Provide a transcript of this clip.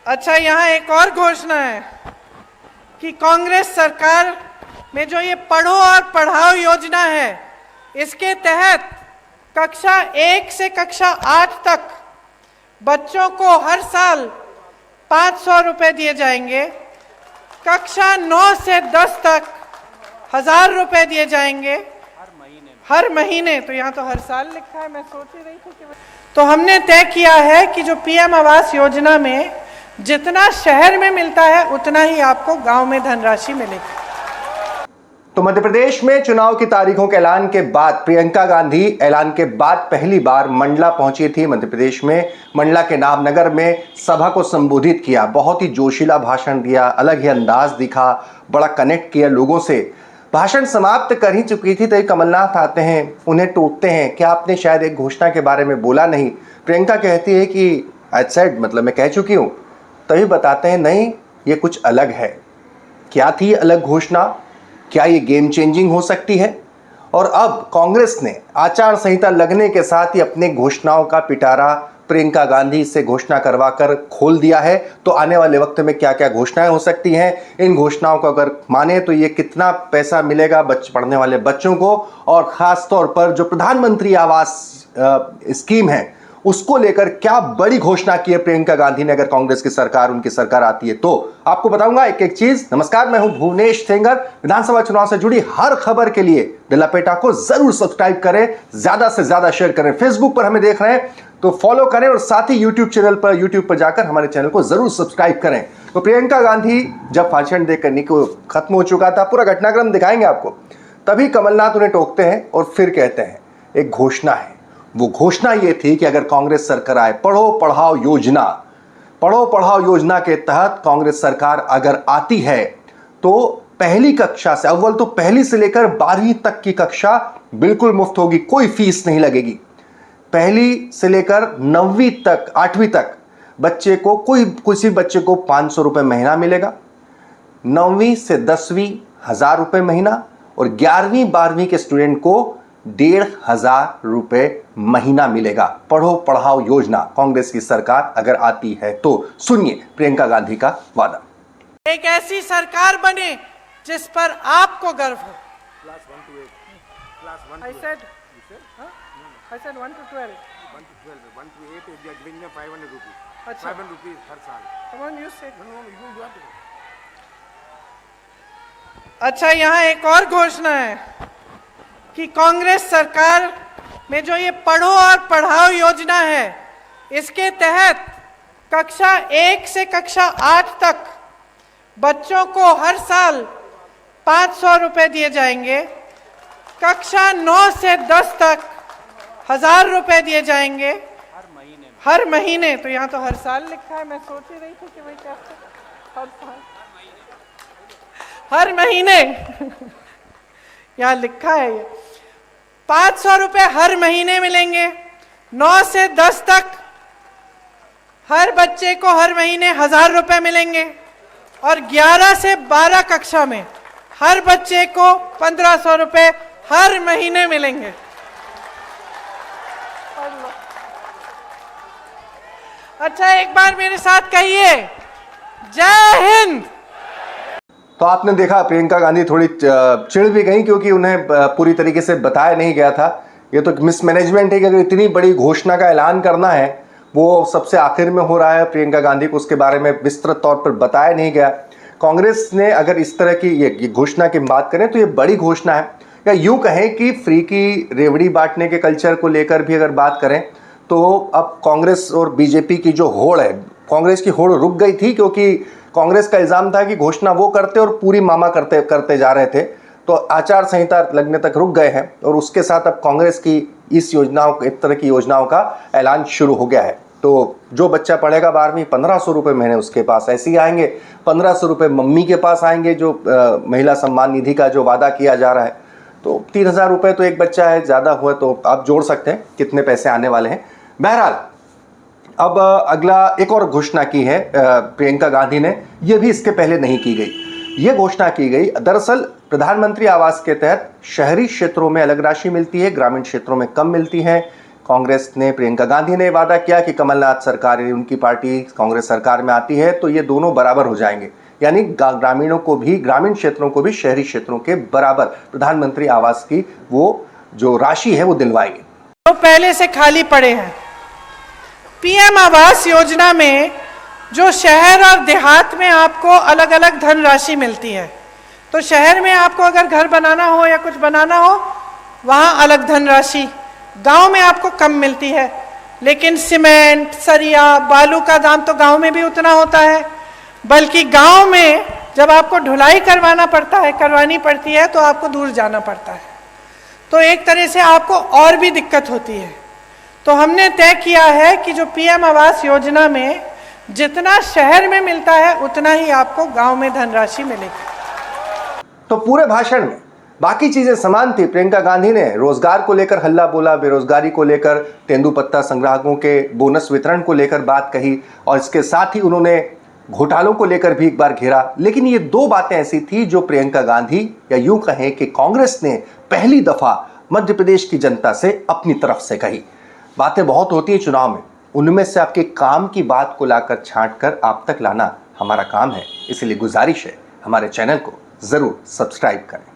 अच्छा, यहाँ एक और घोषणा है कि कांग्रेस सरकार में जो ये पढ़ो और पढ़ाओ योजना है, इसके तहत कक्षा 1 से कक्षा 8 तक बच्चों को हर साल 500 रुपए दिए जाएंगे। कक्षा 9 से 10 तक 1000 रुपए दिए जाएंगे हर महीने। तो यहाँ तो हर साल लिखा है, मैं सोच ही रही थी कि तो हमने तय किया है कि जो पीएम आवास योजना में जितना शहर में मिलता है उतना ही आपको गांव में धनराशि मिलेगी। तो मध्य प्रदेश में चुनाव की तारीखों के ऐलान के बाद प्रियंका गांधी ऐलान के बाद पहली बार मंडला पहुंची थी। मध्य प्रदेश में मंडला के नामनगर में सभा को संबोधित किया, बहुत ही जोशीला भाषण दिया, अलग ही अंदाज दिखा, बड़ा कनेक्ट किया लोगों से। भाषण समाप्त कर ही चुकी थी तभी कमलनाथ आते हैं, उन्हें टोकते हैं कि आपने शायद एक घोषणा के बारे में बोला नहीं। प्रियंका कहती है कि आई सेड, मतलब मैं कह चुकी हूं। तभी बताते हैं नहीं, ये कुछ अलग है। क्या थी अलग घोषणा? क्या ये गेम चेंजिंग हो सकती है? और अब कांग्रेस ने आचार संहिता लगने के साथ ही अपने घोषणाओं का पिटारा प्रियंका गांधी से घोषणा करवाकर खोल दिया है। तो आने वाले वक्त में क्या क्या घोषणाएं हो सकती हैं, इन घोषणाओं को अगर माने तो ये कितना पैसा मिलेगा पढ़ने वाले बच्चों को, और खास तौर पर जो प्रधानमंत्री आवास स्कीम है उसको लेकर क्या बड़ी घोषणा की है प्रियंका गांधी ने अगर कांग्रेस की सरकार, उनकी सरकार आती है तो। आपको बताऊंगा एक एक चीज। नमस्कार, मैं हूं भुवनेश सेंगर। विधानसभा चुनाव से जुड़ी हर खबर के लिए द लपेटा को जरूर सब्सक्राइब करें, ज्यादा से ज्यादा शेयर करें। फेसबुक पर हमें देख रहे हैं तो फॉलो करें, और साथ ही यूट्यूब पर जाकर हमारे चैनल को जरूर सब्सक्राइब करें। तो प्रियंका गांधी जब भाषण देकर निको खत्म हो चुका था, पूरा घटनाक्रम दिखाएंगे आपको, तभी कमलनाथ उन्हें टोकते हैं और फिर कहते हैं एक घोषणा है। वो घोषणा ये थी कि अगर कांग्रेस सरकार आए, पढ़ो पढ़ाओ योजना के तहत कांग्रेस सरकार अगर आती है तो पहली कक्षा से, अव्वल तो पहली से लेकर 12वीं तक की कक्षा बिल्कुल मुफ्त होगी, कोई फीस नहीं लगेगी। पहली से लेकर 9वीं तक, 8वीं तक बच्चे को, किसी बच्चे को 500 रुपए महीना मिलेगा। 9वीं से 10वीं 1000 रुपए महीना, और 11वीं 12वीं के स्टूडेंट को 1500 रुपए महीना मिलेगा। पढ़ो पढ़ाओ योजना कांग्रेस की सरकार अगर आती है तो। सुनिए प्रियंका गांधी का वादा। एक ऐसी सरकार बने जिस पर आपको गर्व हो। Class 1 to 8. Class 1 I to said, huh? I said 1 to 12. 1 to 12. 1 to 8 is they are giving them 500 rupees. अच्छा। 500 rupees हर साल. Come on, you say. No, you have to. अच्छा, यहाँ एक और घोषणा है कि कांग्रेस सरकार में जो ये पढ़ो और पढ़ाओ योजना है, इसके तहत कक्षा 1 से कक्षा 8 तक बच्चों को हर साल 500 रुपए दिए जाएंगे। कक्षा 9 से 10 तक 1000 रुपए दिए जाएंगे हर महीने। तो यहाँ तो हर साल लिखा है, मैं सोच ही रही थी कि भाई क्या हर साल, हर महीने यहाँ लिखा है। ये 500 रुपए हर महीने मिलेंगे। 9 से 10 तक हर बच्चे को हर महीने 1000 रुपए मिलेंगे, और 11 से 12 कक्षा में हर बच्चे को 1500 रुपए हर महीने मिलेंगे। अच्छा, एक बार मेरे साथ कहिए, जय हिंद। तो आपने देखा प्रियंका गांधी थोड़ी चिढ़ भी गई, क्योंकि उन्हें पूरी तरीके से बताया नहीं गया था। ये तो मिसमैनेजमेंट है कि अगर इतनी बड़ी घोषणा का ऐलान करना है, वो सबसे आखिर में हो रहा है। प्रियंका गांधी को उसके बारे में विस्तृत तौर पर बताया नहीं गया। कांग्रेस ने अगर इस तरह की ये घोषणा की बात करें तो ये बड़ी घोषणा है, या यूँ कहें कि फ्री की रेवड़ी बांटने के कल्चर को लेकर भी अगर बात करें तो अब कांग्रेस और बीजेपी की जो होड़ है, कांग्रेस की होड़ रुक गई थी, क्योंकि कांग्रेस का इल्जाम था कि घोषणा वो करते और पूरी मामा करते जा रहे थे। तो आचार संहिता लगने तक रुक गए हैं, और उसके साथ अब कांग्रेस की इस तरह की योजनाओं का ऐलान शुरू हो गया है। तो जो बच्चा पढ़ेगा 12वीं, 1500 रुपये महीने उसके पास ऐसे ही आएंगे। 1500 रुपये मम्मी के पास आएंगे, जो महिला सम्मान निधि का जो वादा किया जा रहा है। तो 3000 रुपये तो एक बच्चा है, ज़्यादा हुआ तो आप जोड़ सकते हैं कितने पैसे आने वाले हैं। बहरहाल अब अगला एक और घोषणा की है प्रियंका गांधी ने, यह भी इसके पहले नहीं की गई। यह घोषणा की गई, दरअसल प्रधानमंत्री आवास के तहत शहरी क्षेत्रों में अलग राशि मिलती है, ग्रामीण क्षेत्रों में कम मिलती है। कांग्रेस ने, प्रियंका गांधी ने वादा किया कि कमलनाथ सरकार, उनकी पार्टी कांग्रेस सरकार में आती है तो ये दोनों बराबर हो जाएंगे, यानी ग्रामीणों को भी, ग्रामीण क्षेत्रों को भी शहरी क्षेत्रों के बराबर प्रधानमंत्री आवास की वो जो राशि है वो दिलवाएंगे। तो पहले से खाली पड़े हैं। पीएम आवास योजना में जो शहर और देहात में आपको अलग अलग धनराशि मिलती है, तो शहर में आपको अगर घर बनाना हो या कुछ बनाना हो वहाँ अलग धनराशि, गांव में आपको कम मिलती है। लेकिन सीमेंट, सरिया, बालू का दाम तो गांव में भी उतना होता है, बल्कि गांव में जब आपको ढुलाई करवानी पड़ती है तो आपको दूर जाना पड़ता है, तो एक तरह से आपको और भी दिक्कत होती है। तो हमने तय किया है कि जो पीएम आवास योजना में जितना शहर में मिलता है उतना ही आपको गांव में धनराशि मिलेगी। तो पूरे भाषण में बाकी चीजें समान थी। प्रियंका गांधी ने रोजगार को लेकर हल्ला बोला, बेरोजगारी को लेकर, तेंदुपत्ता संग्राहकों के बोनस वितरण को लेकर बात कही, और इसके साथ ही उन्होंने घोटालों को लेकर भी एक बार घेरा। लेकिन ये दो बातें ऐसी थी जो प्रियंका गांधी, या यूं कहें कि कांग्रेस ने पहली दफा मध्य प्रदेश की जनता से अपनी तरफ से कही। बातें बहुत होती हैं चुनाव में, उनमें से आपके काम की बात को लाकर छांट कर आप तक लाना हमारा काम है। इसलिए गुजारिश है, हमारे चैनल को जरूर सब्सक्राइब करें।